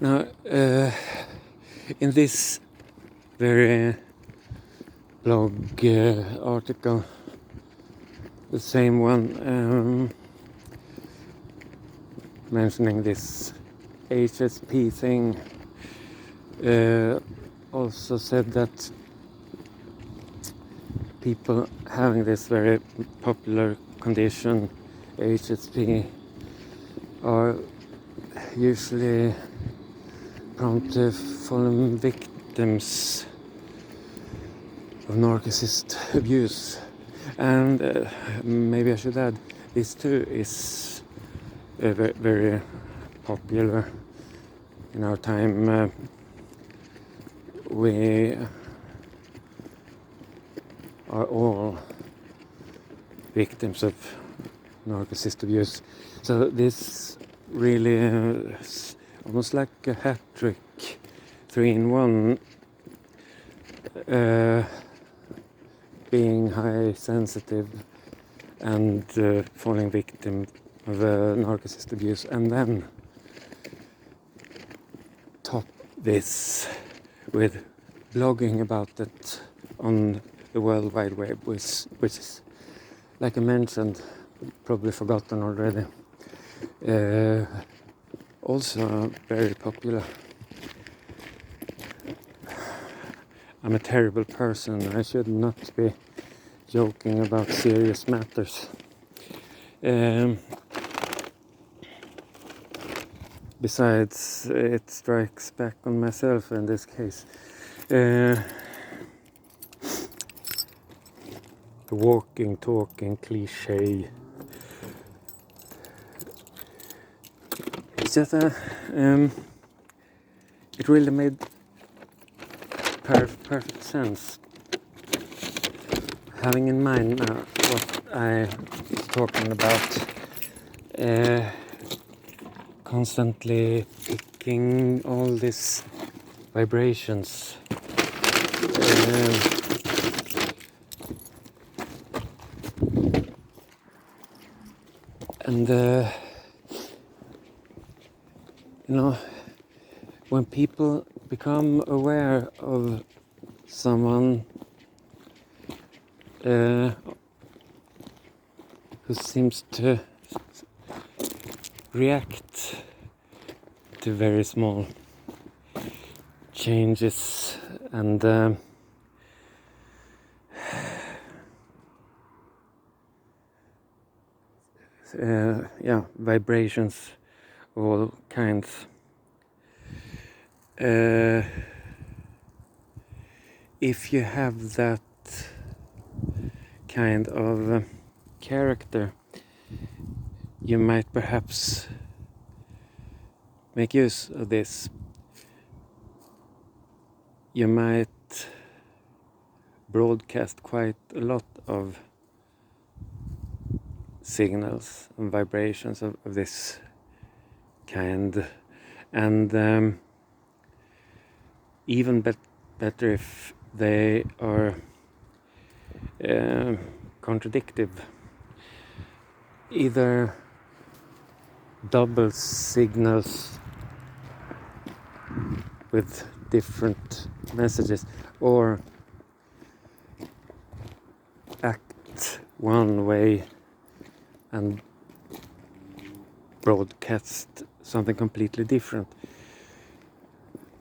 Now, in this very blog article, the same one mentioning this HSP thing, also said that people having this very popular condition, HSP, are usually prone to falling victims of narcissist abuse. And maybe I should add, this too is very, very popular in our time. We are all victims of narcissist abuse. So this really is almost like a hat trick, 3 in 1. Being high sensitive and falling victim of narcissist abuse, and then top this with blogging about it on the World Wide Web, which is, like I mentioned, probably forgotten already, also very popular. I'm a terrible person. I should not be joking about serious matters. Besides, it strikes back on myself in this case. The walking, talking cliche. It's just it really made perfect sense, having in mind now what I was talking about, constantly picking all these vibrations, and when people become aware of someone who seems to react to very small changes and vibrations of all kinds. If you have that kind of character, you might perhaps make use of this. You might broadcast quite a lot of signals and vibrations of this kind, and even better if they are contradictive, either double signals with different messages, or act one way and broadcast something completely different.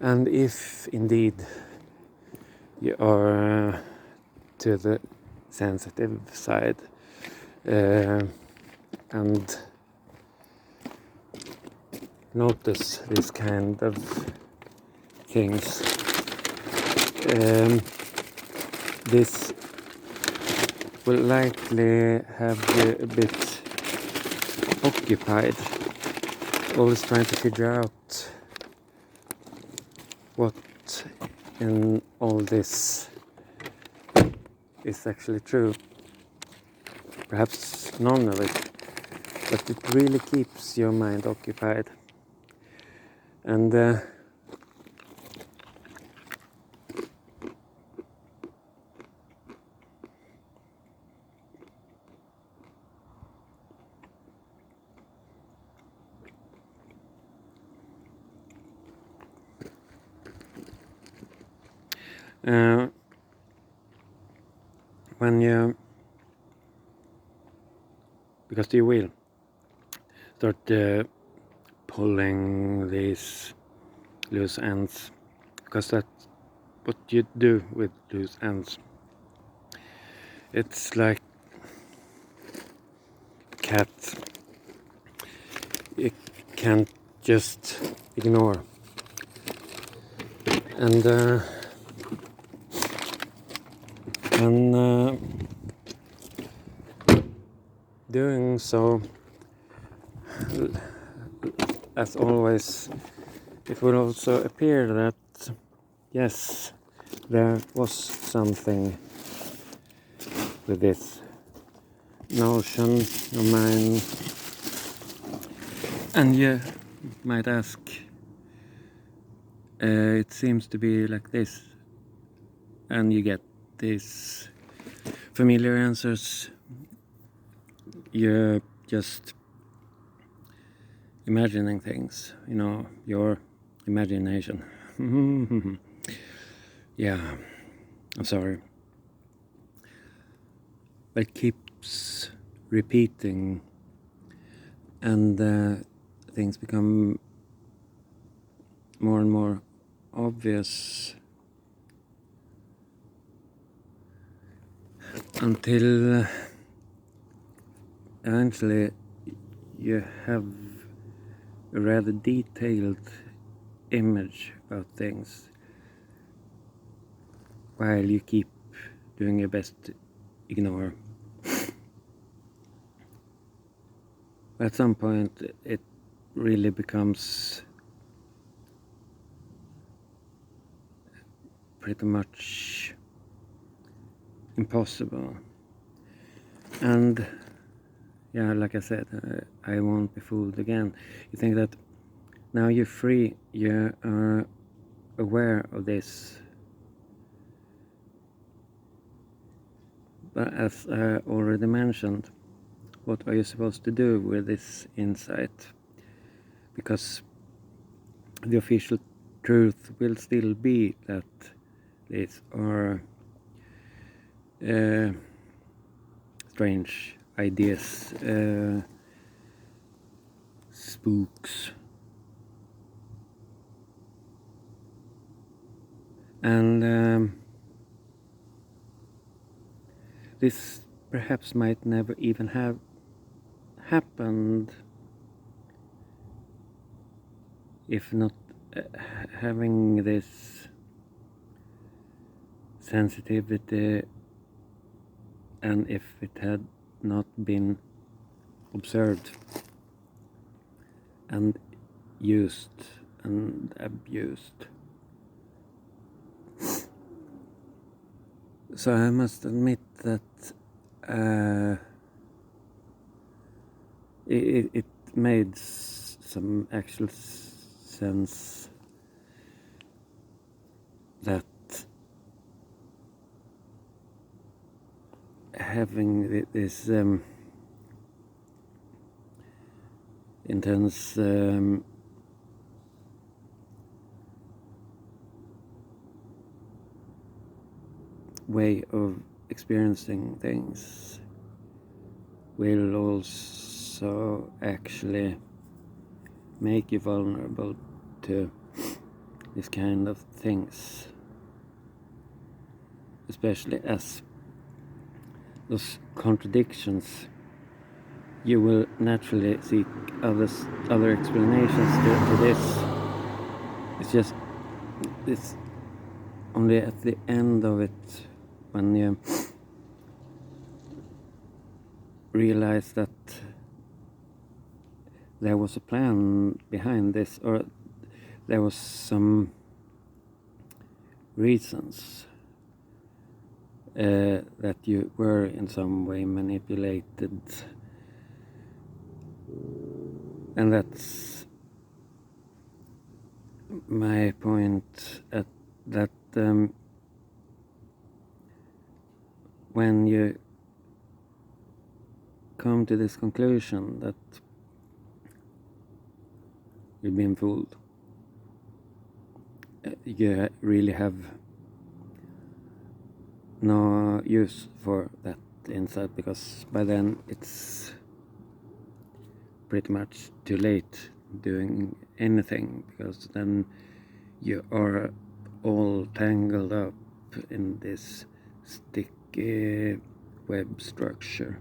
And if indeed you are to the sensitive side and notice this kind of things, this will likely have you a bit occupied, always trying to figure out what in all this is actually true. Perhaps none of it, but it really keeps your mind occupied. And When you, because you will start pulling these loose ends, because that's what you do with loose ends. It's like cat, you can't just ignore, and doing so, as always, it will also appear that yes, there was something with this notion of mine, and you might ask, it seems to be like this, and you get these familiar answers. You're just imagining things, your imagination. Yeah, I'm sorry. But it keeps repeating, and things become more and more obvious until eventually you have a rather detailed image about things, while you keep doing your best to ignore. At some point it really becomes pretty much impossible, and yeah, like I said, I won't be fooled again. You think that now you're free, you are aware of this, but as I already mentioned, what are you supposed to do with this insight? Because the official truth will still be that these are strange ideas, spooks, and this perhaps might never even have happened if not having this sensitivity, and if it had not been observed and used and abused. So I must admit that it made some actual sense that having this intense way of experiencing things will also actually make you vulnerable to this kind of things, especially as those contradictions, you will naturally seek other explanations to this. It's only at the end of it, when you realize that there was a plan behind this, or there was some reasons that you were in some way manipulated, and that's my point, at that when you come to this conclusion that you've been fooled, you really have no use for that inside, because by then it's pretty much too late doing anything, because then you are all tangled up in this sticky web structure.